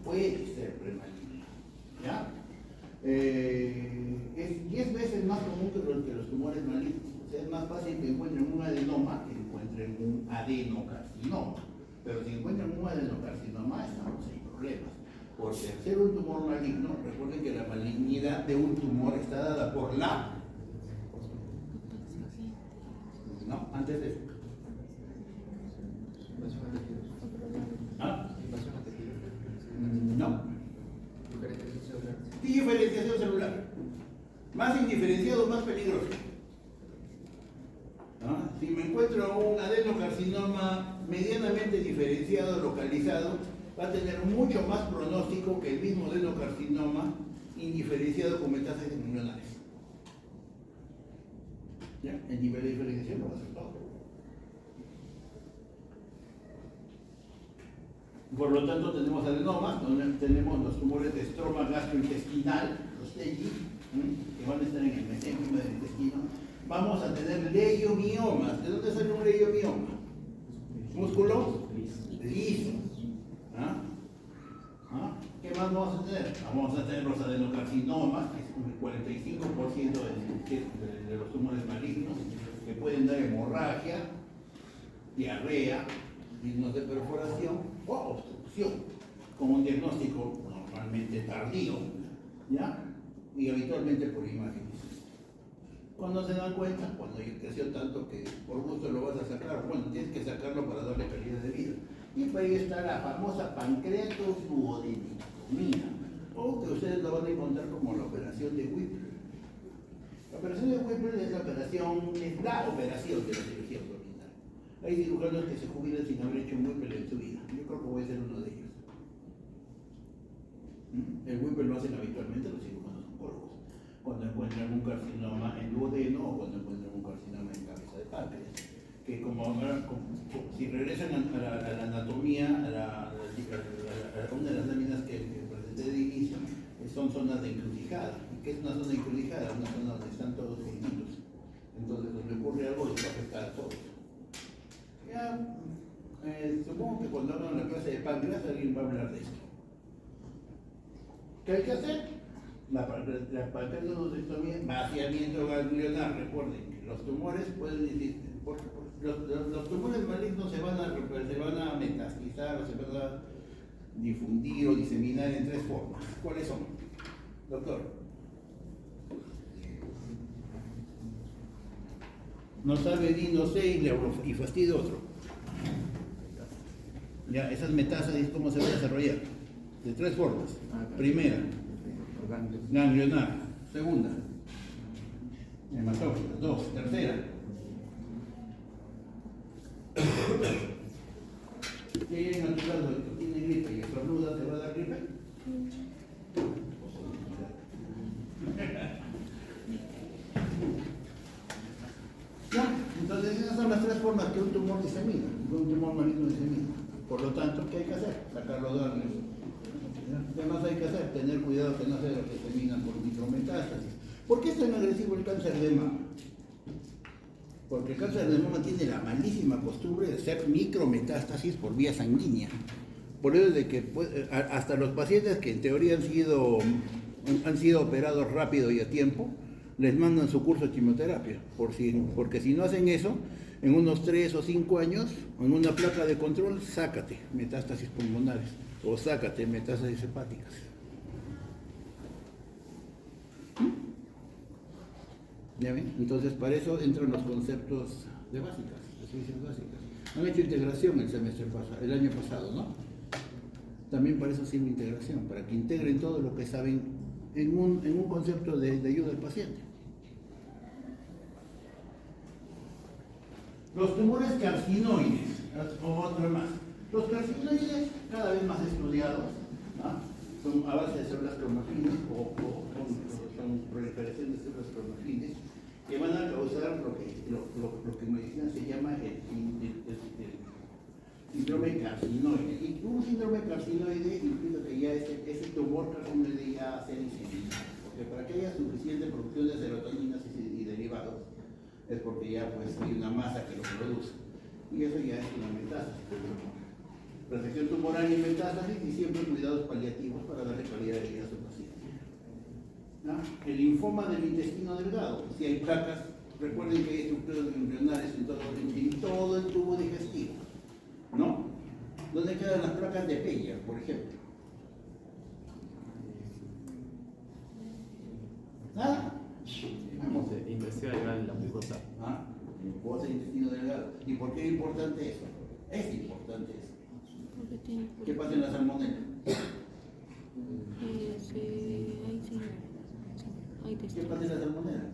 ¿ya? Es 10 veces más común que los tumores malignos. O sea, es más fácil que encuentren un adenoma que encuentren un adenocarcinoma. Pero si encuentran un adenocarcinoma, estamos sin problemas. Porque al ser un tumor maligno, recuerden que la malignidad de un tumor está dada por la... No, antes de eso. ¿Ah? No. Diferenciación celular. Más indiferenciado, más peligroso. ¿Ah? Si me encuentro un adenocarcinoma medianamente diferenciado, localizado, va a tener mucho más pronóstico que el mismo adenocarcinoma indiferenciado con metástasis embrionales. ¿Ya? El nivel de diferenciación lo va a hacer todo. Por lo tanto, tenemos adenomas, donde tenemos los tumores de estroma gastrointestinal, los TEGI, que van a estar en el mesénquima del intestino. Vamos a tener leiomiomas. ¿De dónde sale un leiomioma? Músculo liso. ¿Ah? ¿Qué más vamos a tener? Vamos a tener los adenocarcinomas, que es un 45% de los tumores malignos. que pueden dar hemorragia, diarrea, signos de perforación o obstrucción, con un diagnóstico normalmente tardío, ¿ya? Y habitualmente por imágenes. Cuando se dan cuenta, cuando creció tanto que por gusto lo vas a sacar, bueno, tienes que sacarlo para darle calidad de vida. Y por ahí está la famosa pancreatoduodenectomía, o que ustedes lo van a encontrar como la operación de Whipple. La operación de Whipple es la operación de la cirugía abdominal. Hay cirujanos que se jubilan sin haber hecho un Whipple en su vida. Yo creo que voy a ser uno de ellos. El Whipple lo hacen habitualmente los cirujanos oncólogos, cuando encuentran un carcinoma en duodeno o cuando encuentran un carcinoma en cabeza de páncreas, que si regresan a la anatomía, a una de las láminas que presenté de inicio, son zonas de encrucijada. ¿Y qué es una zona de encrucijada? Una zona donde están todos juntos. Entonces, donde ocurre algo, les va a afectar a todos. Ya, supongo que cuando hagan la clase de páncreas, alguien va a hablar de esto. ¿Qué hay que hacer? La pancreatodectomía, vaciamiento ganglionar. Recuerden que los tumores pueden existir, los tumores malignos se van a metastizar o se van a difundir o diseminar en tres formas. ¿Cuáles son? Doctor. No sabe ni no sé y fastidio otro. Ya, esas metástasis, ¿cómo se van a desarrollar? De tres formas. Primera, ganglionar. Segunda, hematócrita. Dos, tercera. ¿Tiene natural, doctor? ¿Tiene gripe y estornuda? ¿Te va a dar gripe? No, entonces esas son las tres formas que un tumor disemina, que un tumor maligno disemina. Por lo tanto, ¿qué hay que hacer? Sacarlo de órganos. ¿Qué más hay que hacer? Tener cuidado que no se diseminan por micrometástasis. ¿Por qué es tan agresivo el cáncer de mama? Porque el cáncer de mama tiene la malísima costumbre de ser micrometástasis por vía sanguínea. Por eso es de que hasta los pacientes que en teoría han sido operados rápido y a tiempo, les mandan su curso de quimioterapia. Porque si no hacen eso, en unos 3 o 5 años, en una placa de control, sácate metástasis pulmonares o sácate metástasis hepáticas. ¿Ya ven? Entonces, para eso entran los conceptos de básicas, de ciencias básicas. Han hecho integración el año pasado, ¿no? También para eso sirve integración, para que integren todo lo que saben en un concepto de ayuda al paciente. Los tumores carcinoides, o otro más. Los carcinoides, cada vez más estudiados, ¿no? Son a base de células cromafines o son proliferación de células cromafines que van a causar lo que en medicina se llama el síndrome carcinoide. Y un síndrome carcinoide implica que ya ese tumor carcinoide ya se diseminado, porque para que haya suficiente producción de serotoninas y derivados es porque ya pues hay una masa que lo produce, y eso ya es una metástasis. Resección tumoral y metástasis, y siempre cuidados paliativos para darle calidad de vida a su paciente. ¿No? El linfoma del intestino delgado, si hay placas, recuerden que hay estructuras ganglionares en todo el tubo digestivo, ¿no? ¿Dónde quedan las placas de Peyer, por ejemplo? ¿Nada? Vamos. Investiga la mucosa. Mucosa del intestino delgado. ¿Y por qué es importante eso? Es importante eso. ¿Qué pasa en la salmonela? ¿Qué pasa en la salmonela?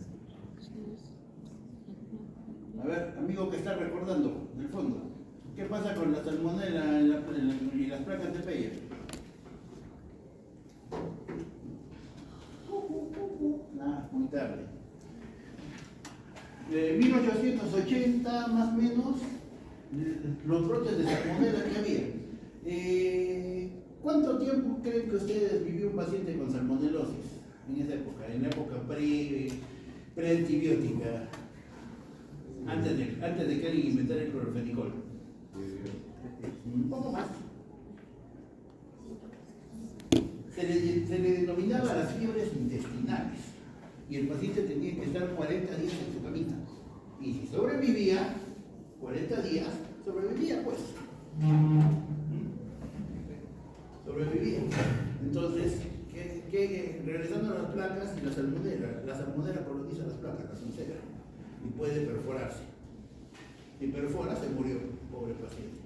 A ver, amigo que está recordando, del fondo, ¿qué pasa con la salmonela y las placas de Peyer? Nada, muy tarde. De 1880 más o menos, los brotes de salmonela que había. ¿Cuánto tiempo creen que ustedes vivió un paciente con salmonelosis en esa época? En la época pre-antibiótica, antes de que alguien inventara el clorofenicol. Un poco más. Se le denominaba las fiebres intestinales, y el paciente tenía que estar 40 días en su camita Y si sobrevivía, 40 días, sobrevivía pues. Sobrevivía. Entonces, regresando a las placas y la salmonela coloniza las placas, las úlceras, y puede perforarse. Si perfora, se murió, pobre paciente.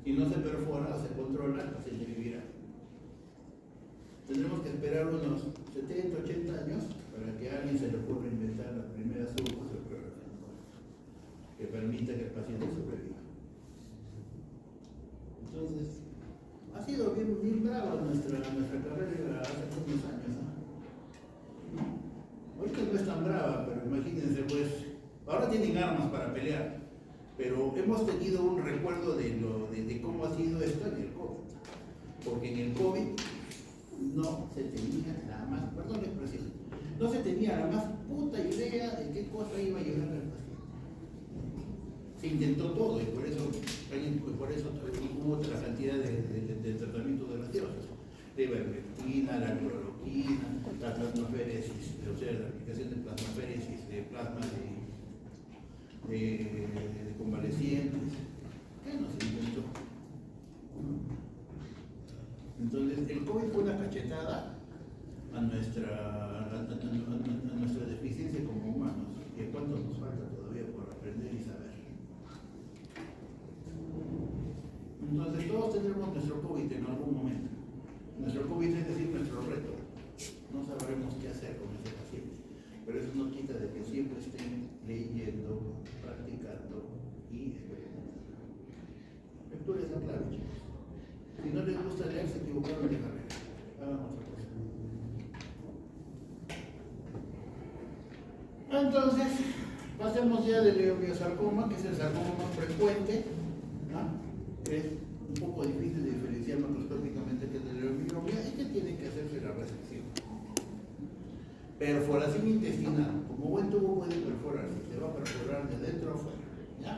Si no se perfora o se controla, el paciente vivirá. Tendremos que esperar unos 70, 80 años para que a alguien se le ocurra inventar las primeras uvas o pruebas que permita que el paciente sobreviva. Entonces, ha sido bien brava nuestra carrera hace unos años, ¿no? Ahorita no es tan brava, pero imagínense, pues, ahora tienen armas para pelear, pero hemos tenido un recuerdo de cómo ha sido esto en el COVID. Porque en el COVID no se tenía la más, perdón la expresión, no se tenía la más puta idea de qué cosa iba a llegar al paciente. Se intentó todo y por eso hubo otra cantidad de tratamientos de gaseosas, de ivermectina, la cloroquina, la plasmaféresis, o sea, la aplicación de plasmaféresis, de plasma de convalecientes. ¿Qué no se inventó? Entonces, el COVID fue una cachetada a nuestra deficiencia como humanos. ¿Y cuánto nos falta todavía por aprender y saber? Entonces, todos tendremos nuestro COVID en algún momento. Nuestro COVID es decir, nuestro reto. No sabremos qué hacer con ese paciente. Pero eso no quita de que siempre estén leyendo, practicando y experimentando. Lectura es la clave, chicos. Si no les gusta leer, se equivocaron de carrera. Hagan otra cosa. Entonces, pasemos ya del leiobiosarcoma, que es el sarcoma más frecuente, ¿no? Que es un poco difícil de diferenciar macroscópicamente que es de leiomiomia y que tiene que hacerse la resección. Perforación intestinal. Como buen tubo puede perforarse, se va a perforar de dentro a afuera. ¿Ya?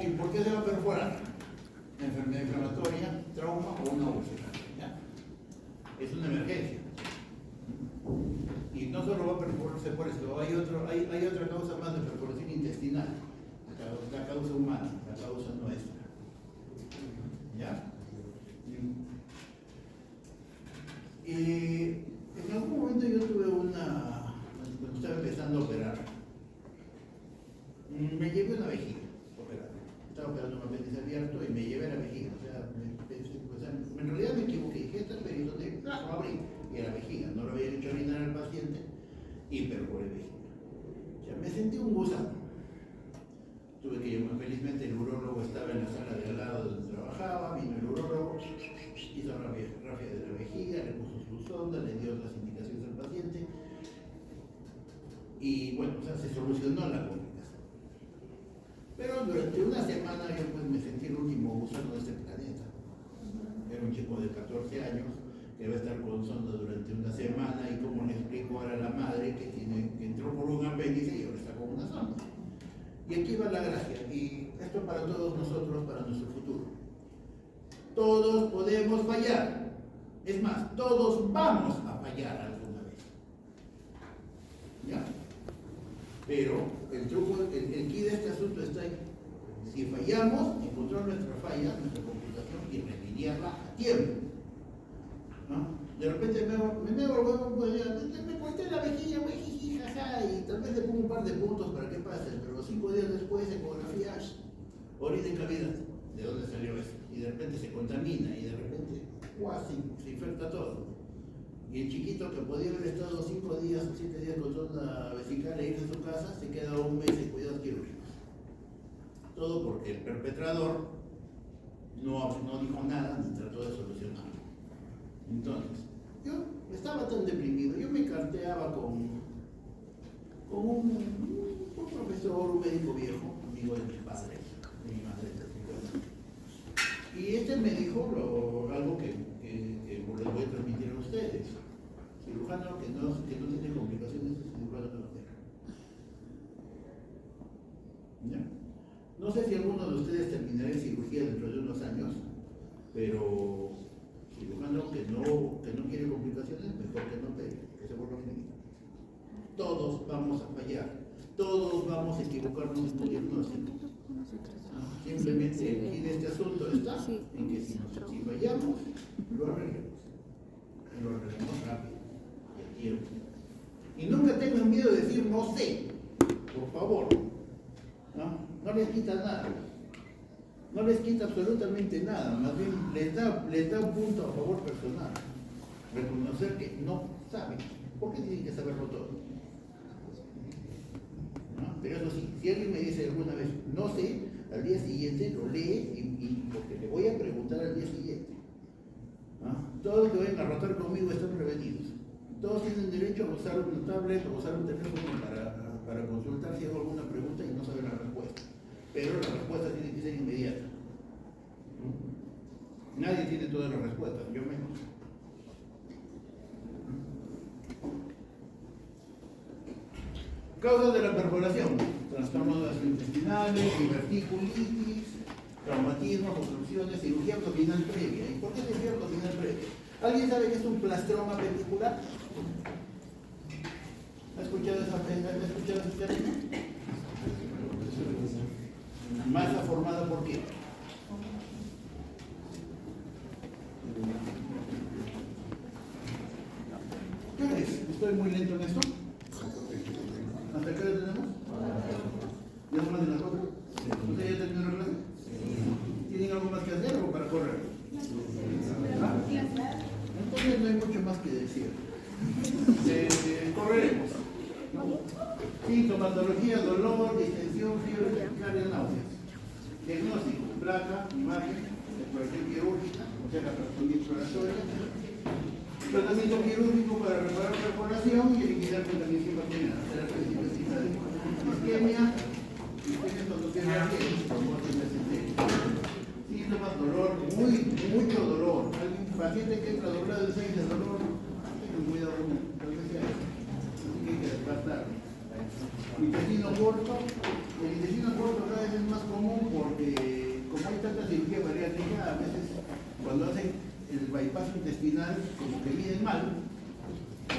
¿Y por qué se va a perforar? Enfermedad inflamatoria, trauma o una úlcera. ¿Ya? Es una emergencia. Y no solo va a perforarse por esto, hay otra causa más de perforación intestinal, la causa humana, la causa nuestra. ¿Ya? En algún momento yo tuve cuando estaba empezando a operar, me llevé una vejiga operada. Estaba operando un apéndice abierto y me llevé la vejiga. En realidad me equivoqué, dije, esta es peritonitis, lo abrí, y era vejiga, no lo había hecho orinar al paciente y perforé vejiga. O sea, me sentí un gusano. Tuve que llamar, felizmente el urólogo estaba en la sala de al lado donde trabajaba, vino el urólogo, hizo rafia de la vejiga, le puso su sonda, le dio las indicaciones al paciente y bueno, o sea, se solucionó la complicación. Pero durante una semana yo pues me sentí el último gusano de este planeta. Era un chico de 14 años que va a estar con sonda durante una semana y como le explico ahora a la madre que entró por un apéndice y ahora está con una sonda. Y aquí va la gracia, y esto para todos nosotros, para nuestro futuro. Todos podemos fallar. Es más, todos vamos a fallar alguna vez. ¿Ya? Pero el truco, el key de este asunto está ahí. Si fallamos, encontrar nuestra falla, nuestra computación y remediarla a tiempo. ¿No? De repente me corté la vejiga, jiji, jaja, y tal vez le pongo un par de puntos para que pase, pero 5 días después, ecografía, orina en cavidad. ¿De dónde salió eso? Y de repente se contamina, y de repente, se infecta todo. Y el chiquito que podía haber estado 5 días o 7 días con sonda vesical e irse a su casa, se queda un mes en cuidados quirúrgicos. Todo porque el perpetrador no dijo nada ni trató de solucionarlo. Entonces, yo estaba tan deprimido, yo me carteaba con un profesor, un médico viejo, amigo de mis padres, de mi madre. Y este me dijo algo que les voy a transmitir a ustedes. Cirujano que no tiene complicaciones es cirujano de la ¿ya? No sé si alguno de ustedes terminará en cirugía dentro de unos años, pero cirujano que no quiere complicaciones, mejor que no pegue, que se vuelva clínico. todos vamos a fallar, todos vamos a equivocarnos en un diagnóstico. Simplemente aquí en este asunto está en que si fallamos, lo arreglamos rápido y a tiempo. Y nunca tengan miedo de decir no sé, por favor. No les quita nada, no les quita absolutamente nada, más bien les da un punto a favor personal. Reconocer que no saben. ¿Por qué tienen que saberlo todo? Pero eso sí, si alguien me dice alguna vez no sé, al día siguiente lo lee y porque le voy a preguntar al día siguiente. Todos los que vayan a rotar conmigo están prevenidos. Todos tienen derecho a usar un tablet o usar un teléfono para consultar si hago alguna pregunta y no saben la respuesta. Pero la respuesta tiene que ser inmediata. Nadie tiene todas las respuestas, yo menos. Causas de la perforación: trastornos gastrointestinales, diverticulitis, traumatismos, obstrucciones, cirugía abdominal previa. ¿Y por qué cirugía abdominal previa? ¿Alguien sabe qué es un plastroma ventricular? ¿Ha escuchado ese término? Masa formada por qué? ¿Qué es? ¿Estoy muy lento en esto? ¿Hasta qué hora tenemos? ¿Ya son más de las 4? ¿Usted ya terminó la clase? ¿Tienen algo más que hacer o para correr? Entonces no hay mucho más que decir. Correremos. Sintomatología: dolor, distensión, fiebre, taquicardia, náuseas. Diagnóstico: placa, imagen, exploración quirúrgica, o sea, la trastorno exploratoria. Tratamiento quirúrgico para reparar perforación y eliminar contaminación bacteriana. Isquemia cuando tiene síntomas: dolor, mucho dolor. Alguien paciente que entra doblado de 6 de dolor, tengan cuidado con tal vez sea eso. Así que hay que descartar. Intestino corto. El intestino corto cada vez es más común porque como hay tanta cirugía bariátrica, a veces cuando hacen el bypass intestinal como que miden mal,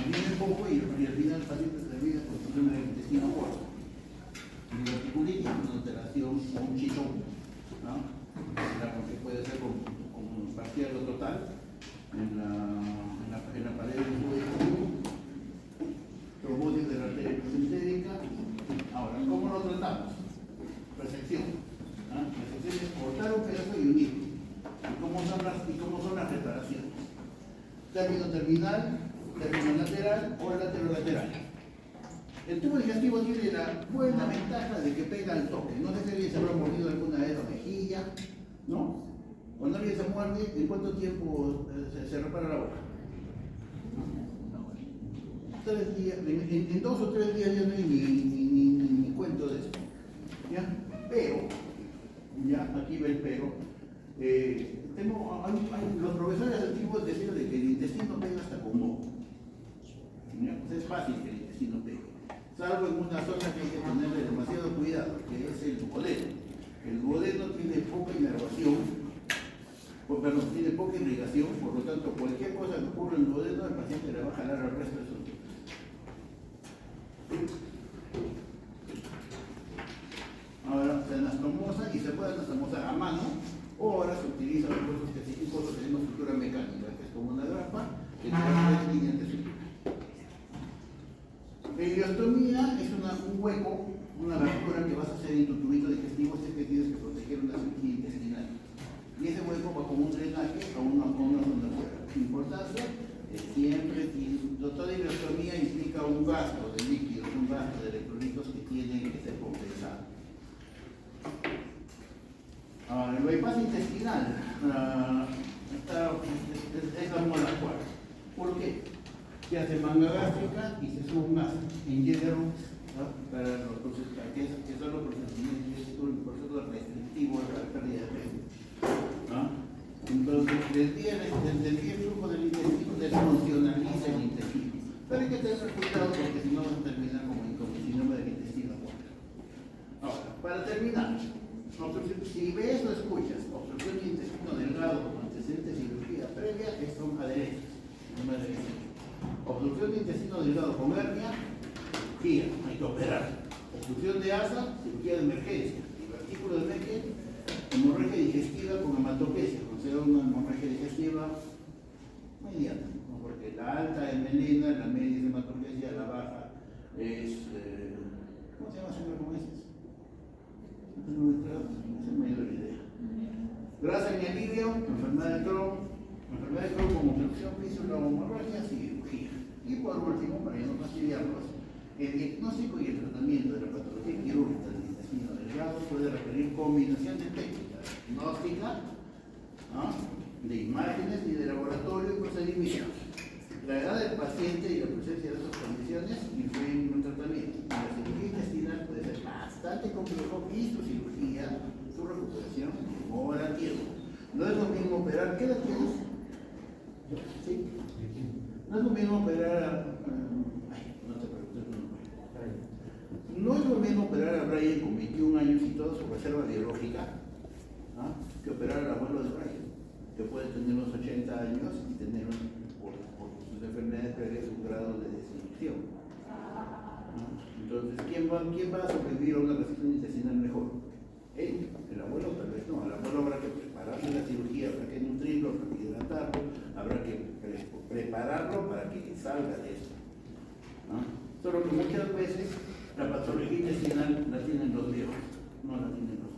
miden poco y al final el paciente termina con problemas del intestino corto. Diverticulitis, una alteración o un chitón, que puede ser con parcial o total en la pared del tubo digestivo, trombosis de la arteria mesentérica. Ahora, ¿cómo lo tratamos? Resección. Resección es cortar un pedazo y unirlo. ¿Y cómo son las reparaciones? Término terminal, término lateral o lateral. El tubo digestivo tiene la buena ventaja de que pega al toque. No sé si alguien se habrá mordido alguna vez la mejilla, ¿no? Cuando alguien se muerde, ¿en cuánto tiempo se repara la boca? 3 días, en 2 o 3 días ya no hay ni cuento de esto. ¿Ya? Pero, ya, aquí ve el pero. Los profesores antiguos decían de que el intestino pega hasta con moco. Pues es fácil que el intestino pegue, salvo en una zona que hay que tenerle demasiado cuidado, que es el duodeno. El duodeno tiene poca inervación, tiene poca irrigación, por lo tanto cualquier cosa que ocurra en el duodeno, el paciente le va a jalar al resto de sus dientes. Ahora se anastomosa y se puede anastomosar a mano, o ahora se utilizan recursos específicos que tenemos estructura mecánica, que es como una grapa que tiene 3 líneas de sutura. Ileostomía es un hueco, una abertura que vas a hacer en tu tubito digestivo si es que tienes que proteger una cirugía intestinal. Y ese hueco va como un drenaje a una zona fuera. Importancia: siempre, toda ileostomía implica un gasto de líquidos, un gasto de electrolitos que tienen que ser compensados. Ahora, el bypass intestinal es la moda actual. ¿Por qué? Se hace manga gástrica y se sube un gas en general para los procesos, que son los procedimientos, el proceso restrictivo de la pérdida de peso. Entonces, desvía el flujo del intestino, desfuncionaliza el intestino. Pero hay que tener cuidado porque si no vas a terminar como el síndrome del intestino corto. Ahora, para terminar, si ves o escuchas obstrucción de intestino delgado con antecedente de cirugía previa, son adherencias, no me adherencias. Obstrucción de intestino delgado con hernia, hay que operar. Obstrucción de asa, cirugía de emergencia. Divertículo de Meckel, hemorragia digestiva con hematopesia. Considera una hemorragia digestiva mediana, ¿no? Porque la alta es melena, la media es hematopesia, la baja es. ¿Cómo se llama, señor? ¿Cómo es? No me dio la idea. Grasa en el ilio, enfermedad de Crohn con obstrucción, fístula o hemorragia, cirugía. Y por último, para no fastidiarlos, el diagnóstico y el tratamiento de la patología quirúrgica del intestino delgado puede requerir combinación de técnicas diagnóstica, ¿no?, de imágenes y de laboratorio y procedimientos. La edad del paciente y la presencia de estas condiciones influyen en el tratamiento. La cirugía intestinal puede ser bastante complejo y su cirugía, su recuperación, demora tiempo. No es lo mismo operar. ¿Qué edad tienes? ¿Sí? No es lo mismo operar no te preocupes, no es lo mismo operar a Brian con 21 años y toda su reserva biológica, ¿no?, que operar al abuelo de Brian, que puede tener unos 80 años y tener, por sus enfermedades previas, un grado de desinfección, ¿no? Entonces, ¿quién va a sobrevivir a una resección intestinal mejor? Él, el abuelo tal vez no. El abuelo habrá que prepararle la cirugía, habrá que nutrirlo, habrá que hidratarlo, habrá que prepararlo para que salga de esto, ¿no? Solo que muchas veces la patología intestinal la tienen los viejos, no la tienen los